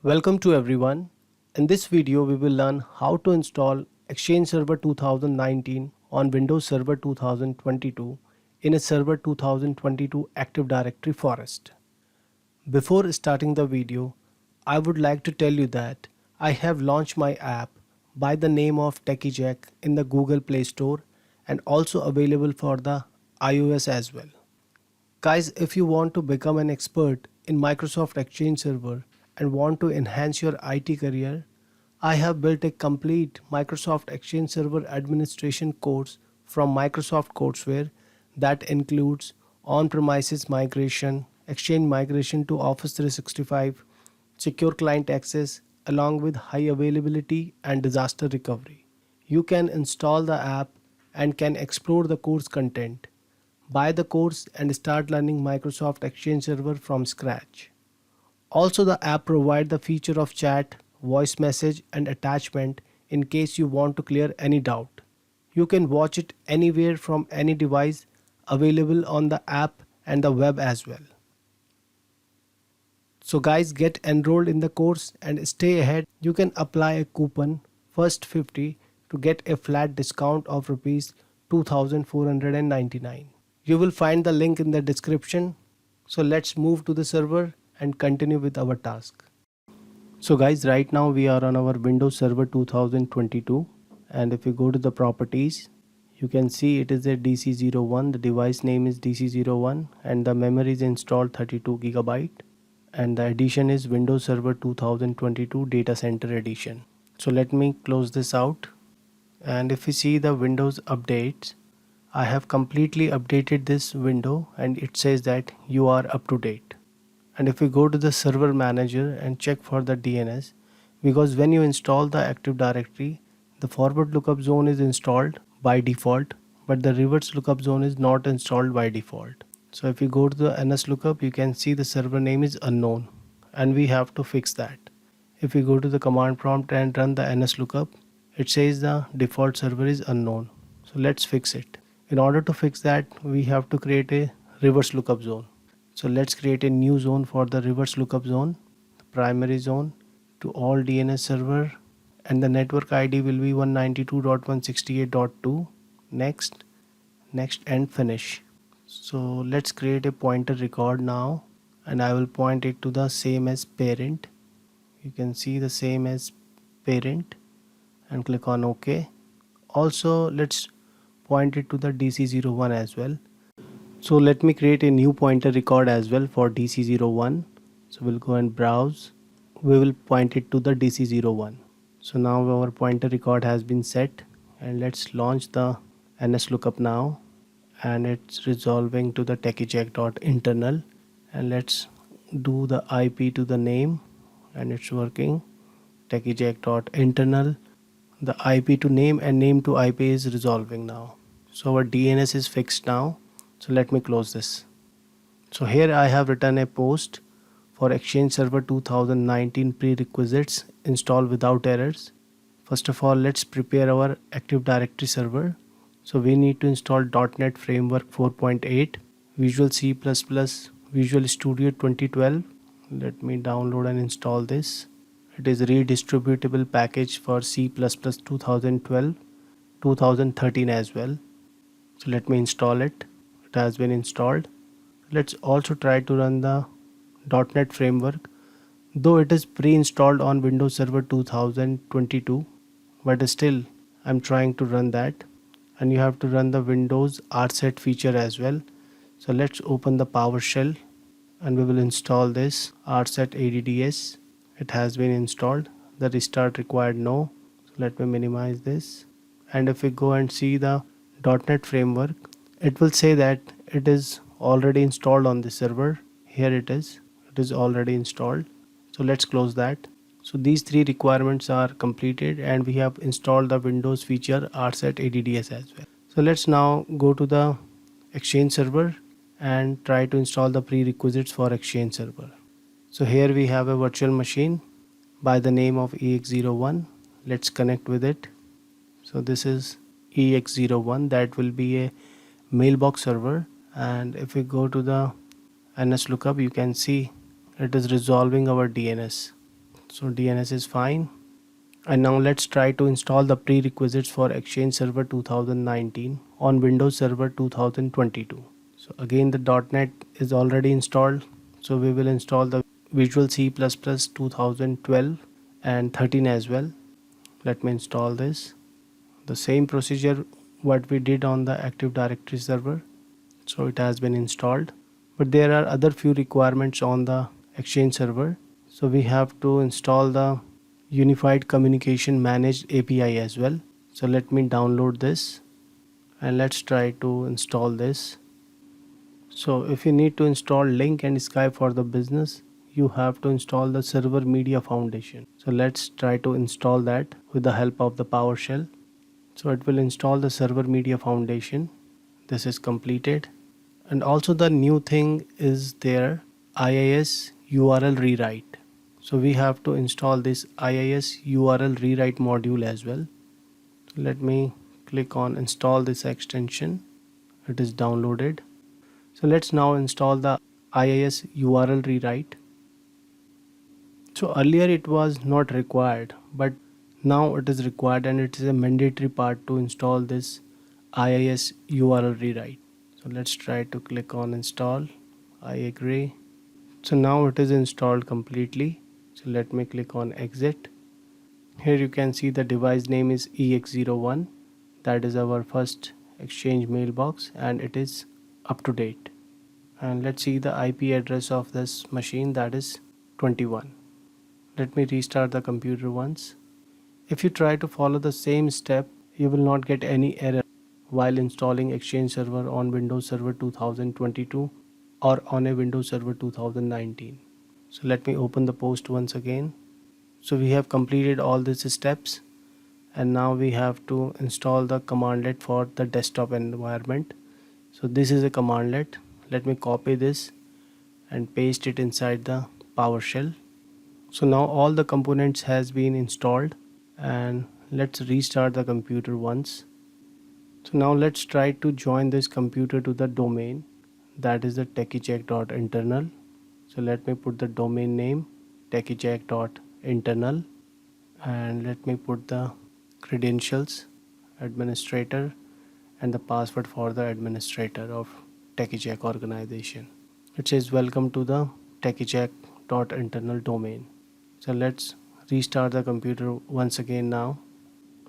Welcome to everyone. In this video we will learn how to install Exchange Server 2019 on Windows Server 2022 in a Server 2022 Active Directory forest. Before starting the video, I would like to tell you that I have launched my app by the name of Techi in the Google Play Store and also available for the iOS as well. Guys, if you want to become an expert in Microsoft Exchange Server and want to enhance your IT career, I have built a complete Microsoft Exchange Server administration course from Microsoft Courseware that includes on-premises migration, Exchange migration to Office 365, secure client access, along with high availability and disaster recovery. You can install the app and can explore the course content. Buy the course and start learning Microsoft Exchange Server from scratch. Also, the app provides the feature of chat, voice message and attachment in case you want to clear any doubt. You can watch it anywhere from any device, available on the app and the web as well. So guys, get enrolled in the course and stay ahead. You can apply a coupon first 50 to get a flat discount of rupees 2499. You will find the link in the description. So let's move to the server and continue with our task. So guys, right now we are on our Windows Server 2022, and if you go to the properties, you can see it is a DC01. The device name is DC01 and the memory is installed 32 GB, and the edition is Windows Server 2022 Data Center Edition. So let me close this out, and if you see the Windows updates, I have completely updated this window and it says that you are up to date. And if we go to the server manager and check for the DNS, because when you install the Active Directory, the forward lookup zone is installed by default, but the reverse lookup zone is not installed by default. So if you go to the NS lookup, you can see the server name is unknown and we have to fix that. If we go to the command prompt and run the NS lookup, it says the default server is unknown. So let's fix it. In order to fix that, we have to create a reverse lookup zone. So let's create a new zone for the reverse lookup zone, the primary zone, to all DNS server, and the network ID will be 192.168.2. Next, next and finish. So let's create a pointer record now, and I will point it to the same as parent. You can see the same as parent and click on OK. Also, let's point it to the DC01 as well. So let me create a new pointer record as well for DC01. So we'll go and browse. We will point it to the DC01. So now our pointer record has been set, and let's launch the NS lookup now, and it's resolving to the techicheck.internal, and let's do the IP to the name, and it's working. techicheck.internal, the IP to name and name to IP is resolving now. So our DNS is fixed now. So let me close this. So here I have written a post for Exchange Server 2019 prerequisites install without errors. First of all, let's prepare our Active Directory server. So we need to install .NET Framework 4.8, Visual C++, Visual Studio 2012. Let me download and install this. It is a redistributable package for C++ 2012, 2013 as well. So let me install it. It has been installed. Let's also try to run the .NET Framework, though it is pre-installed on Windows Server 2022, but still I'm trying to run that, and you have to run the Windows RSet feature as well. So let's open the PowerShell and we will install this RSet ADDS. It has been installed. The restart required no. So let me minimize this, and if we go and see the .NET Framework, it will say that it is already installed on the server. Here it is already installed. So let's close that. So these three requirements are completed and we have installed the Windows feature RSet ADDS as well. So let's now go to the Exchange server and try to install the prerequisites for Exchange server. So here we have a virtual machine by the name of EX01. Let's connect with it. So this is EX01, that will be a mailbox server, and if we go to the NS lookup, you can see it is resolving our DNS. So DNS is fine. And now let's try to install the prerequisites for Exchange Server 2019 on Windows Server 2022. So again the .NET is already installed. So we will install the Visual C++ 2012 and 13 as well. Let me install this. The same procedure what we did on the Active Directory server. So it has been installed. But there are other few requirements on the Exchange server. So we have to install the Unified Communication Managed API as well. So let me download this and let's try to install this. So if you need to install Link and Skype for the business, you have to install the Server Media Foundation. So let's try to install that with the help of the PowerShell. So it will install the Server Media Foundation. This is completed. And also the new thing is there, IIS URL rewrite. So we have to install this IIS URL rewrite module as well. Let me click on install this extension. It is downloaded. So let's now install the IIS URL rewrite. So earlier it was not required, but now it is required and it is a mandatory part to install this IIS URL rewrite. So let's try to click on install. I agree. So now it is installed completely. So let me click on exit. Here you can see the device name is EX01. That is our first Exchange mailbox and it is up to date. And let's see the IP address of this machine, that is 21. Let me restart the computer once. If you try to follow the same step, you will not get any error while installing Exchange Server on Windows Server 2022 or on a Windows Server 2019. So let me open the post once again. So we have completed all these steps and now we have to install the commandlet for the desktop environment. So this is a commandlet. Let me copy this and paste it inside the PowerShell. So now all the components has been installed and let's restart the computer once. So now let's try to join this computer to the domain, that is the techicheck.internal. So let me put the domain name techicheck.internal and let me put the credentials administrator and the password for the administrator of Techicheck organization. It says welcome to the techicheck.internal domain. So let's restart the computer once again now.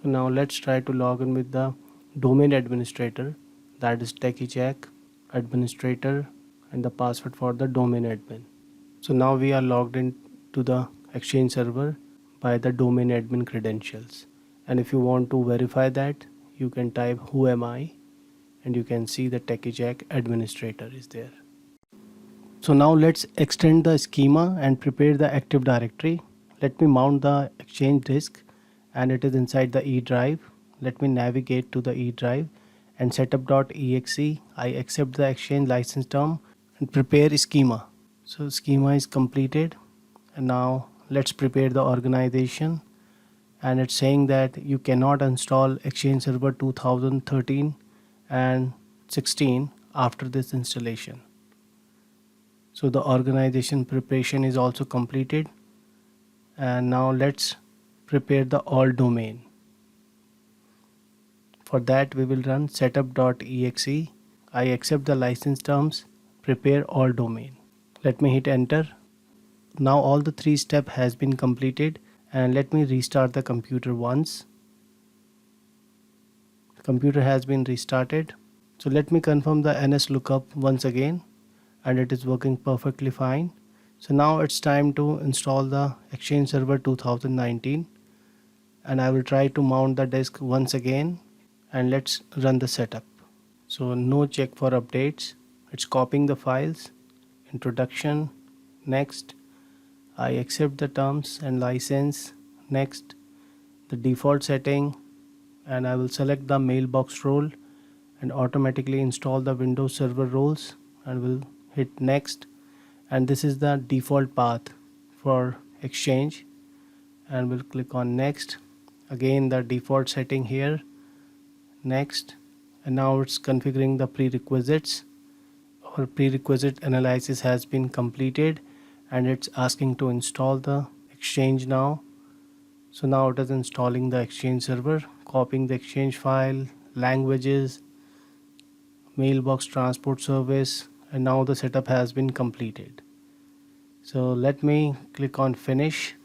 Now let's try to log in with the domain administrator, that is Techicheck administrator and the password for the domain admin. So now we are logged in to the Exchange server by the domain admin credentials. And if you want to verify that, you can type who am I and you can see the Techicheck administrator is there. So now let's extend the schema and prepare the Active Directory. Let me mount the Exchange disk and it is inside the E drive. Let me navigate to the E drive and setup.exe. I accept the Exchange license term and prepare schema. So schema is completed and now let's prepare the organization. And it's saying that you cannot install Exchange Server 2013 and 16 after this installation. So the organization preparation is also completed and now let's prepare the all domain. For that we will run setup.exe. I accept the license terms, prepare all domain. Let me hit enter. Now all the 3 steps has been completed and let me restart the computer once. The computer has been restarted. So let me confirm the NS lookup once again and it is working perfectly fine. So now it's time to install the Exchange Server 2019 and I will try to mount the disk once again and let's run the setup. So no check for updates. It's copying the files, introduction, next. I accept the terms and license, next. The default setting and I will select the mailbox role and automatically install the Windows Server roles and will hit next. And this is the default path for Exchange and we'll click on next. Again the default setting here, next. And now it's configuring the prerequisites. Our prerequisite analysis has been completed and it's asking to install the Exchange now. So now it is installing the Exchange server, copying the Exchange file, languages, mailbox transport service, and now the setup has been completed. So let me click on finish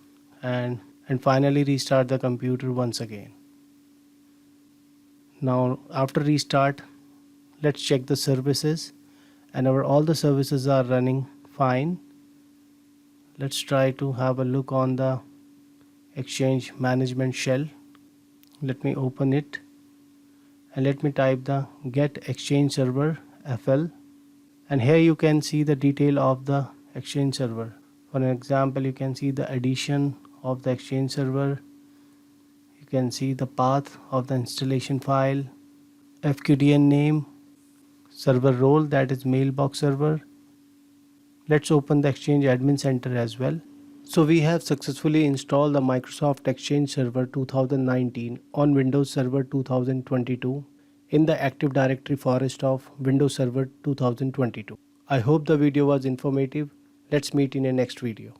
and finally restart the computer once again. Now after restart, let's check the services, and all the services are running fine. Let's try to have a look on the Exchange management shell. Let me open it and let me type the get Exchange server fl, and here you can see the detail of the Exchange server. For an example, you can see the addition of the Exchange server, you can see the path of the installation file, FQDN name, server role, that is mailbox server. Let's open the Exchange admin center as well. So we have successfully installed the Microsoft Exchange Server 2019 on Windows Server 2022 in the Active Directory forest of Windows Server 2022. I hope the video was informative. Let's meet in a next video.